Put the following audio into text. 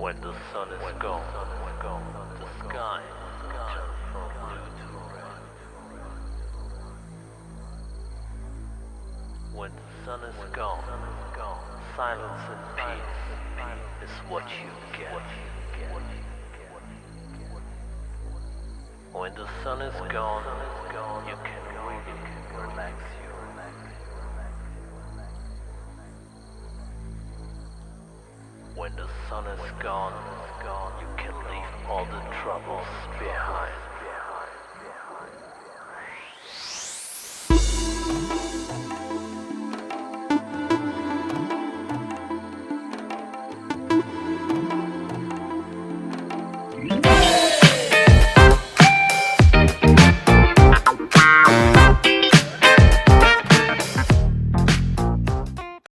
When the sun is gone, the sky turns from blue to red. When the sun is gone, silence and peace is what you get. When the sun is gone, you can really relax you. When the sun is gone, you can leave all the troubles behind. Bye.